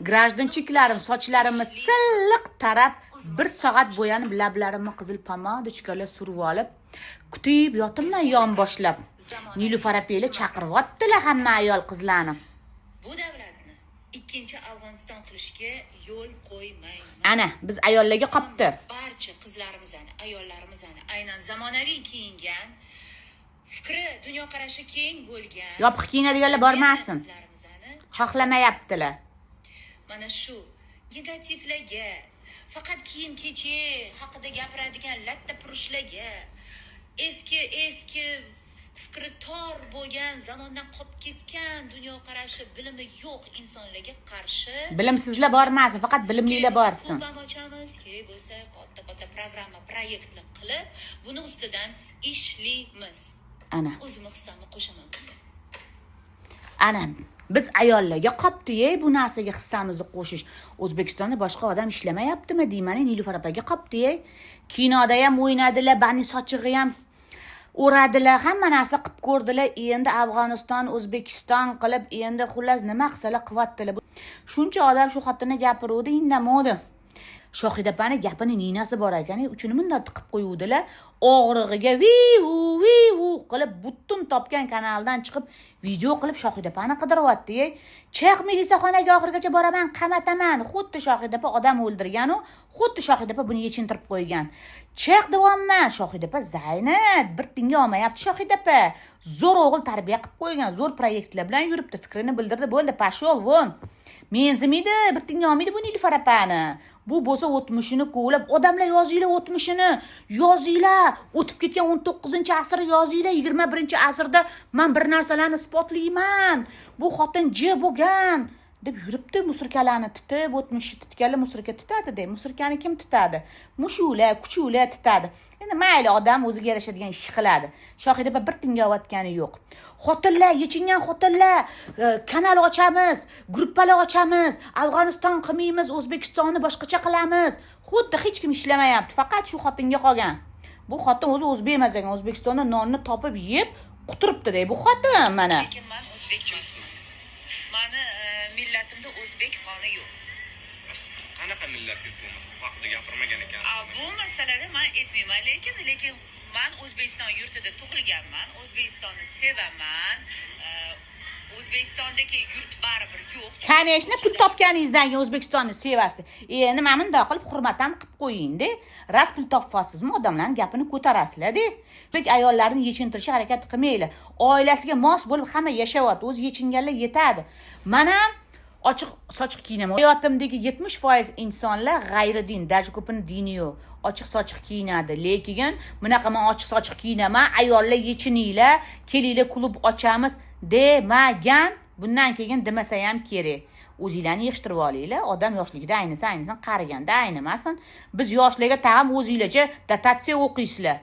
Grajdanchiklarim, sochlarimni silliq tarab, 1 soat bo'yanib lablarimni qizil pomadochkalar surib olib, kutib yotimdan yon boshlab. Nilufar apaylar chaqiryaptilar hamma ayol qizlarni. Bu davlatni ikkinchi Afg'oniston qilishga yo'l qo'ymaymiz. Ana, biz ayollarga qopti. Barcha qizlarimizni, ayollarimizni aynan zamonaviy kiyingan, fikri, dunyoqarashi keng bo'lgan, Yopiq kiyinadiganlar bormasin. Xohlamayaptilar. Mana shu negativlarga, faqat kiyim-kechak haqida gapiradigan latta purushlarga, eski fikri tor bo'lgan, zamondan qolib ketgan, dunyoqarashi, bilimi yo'q insonlarga qarshi Bilimsizlar bormasin, faqat bilimlilar borsin. ochamiz, kerak bo'lsa katta programma, proyektlar qilib, buni ustidan ishlaymiz. Ana. O'zim hissamni qo'shaman bunga. Ana, biz ayollarga qopti-ey bu narsaga hissamizni qo'shish. O'zbekistonda boshqa odam ishlamayaptimi deyman, Nilufar opaga qopti-ey. Kinoda ham o'ynadilar, bani sochig'i ham o'radilar, hamma narsa qilib ko'rdilar. Endi Afg'oniston, O'zbekiston qilib, endi xullas nima qilsalar qilyaptilar. Shuncha odam shu xotinni gapiruvdi, indamadi. Shohida opani gapini ninasi bor ekan, uchun bunday tiqib qo'yuvdilar. Og'rig'iga vi-u qilib butun topgan kanaldan chiqib video qilib Shohida opani qidiryapti. Chex milisaxonaga oxirigacha boraman, qamataman. Xuddi Shohida opa odam o'ldirgan u, xuddi Shohida opa buni yechintirib qo'ygan. Chex davomman. Shohida opa Zaynab bir tinga olmayapti Shohida opa. Zo'r o'g'il tarbiya qilib qo'ygan, zo'r proyektlar bilan yuribdi, fikrini bildirdi, bo'ldi, pashol von. Menzimidi, bir tinga olmaydi bu Nilufar opani. Bu bo'lsa o'tmishini ko'lab, odamlar yozinglar o'tmishini, yozinglar, o'tib ketgan 19-asr yozinglar, 21-asrda men bir narsalarni isbotlayman. Bu xotin ji bo'lgan deb yuribdi, musirkalarni titib, o'tmishni titganlar musirka titadi deb. Musirkani kim titadi? Mushular, kuchuvlar titadi. Endi mayli, odam o'ziga yarashadigan ish qiladi. Shohida opa bir tinga olayotgani yo'q. Xotinlar, yechingan xotinlar, kanal ochamiz, gruppalar ochamiz, Afg'oniston qilmaymiz, O'zbekistonni boshqacha qilamiz. Xuddi hech kim ishlamayapti, faqat shu xotinga qolgan. Bu xotin o'zi o'zbek emas ekan, O'zbekistonda nonni topib yeb, quturibdi-da bu xotin mana. Lekin men o'zbekman. Mani millatimda o'zbek qoni yo'q. Qanaqa millatingiz bo'lmasa, bu haqida gapirmagan ekansiz. Bu masalada men aytmayman, lekin men O'zbekiston yurtida tug'ilganman, O'zbekistonni sevaman. O'zbekistondagi yurt baribir yo'q. Kaneshni pul topganingizdan keyin O'zbekistonni sevasiz. Endi men bunday qilib hurmatam qilib qo'ying-da. Ras pul topasizmi, odamlarning gapini ko'tarasizlar-da. Bek ayollarni yechintirishga harakat qilmaylar. Oilasiga mos bo'lib hamma yashayapti, o'zi yechinganlar yetadi. Men ham ochiq sochiq kiyinaman. Hayotimdagi 70% insonlar g'ayridin, даже ko'pini dini yo'q. Ochiq sochiq kiyinadi, lekin bunaqa men ochiq sochiq kiyinaman, ayollar yechininglar, kelinglar klub ochamiz demagan. Bundan keyin demasa ham kerak. O'zinglarni yig'ishtirib olinglar. Odam yoshligida aynisa, qariganda aynamasin. Biz yoshlarga tag'am o'zinglarcha dotatsiya o'qiysizlar.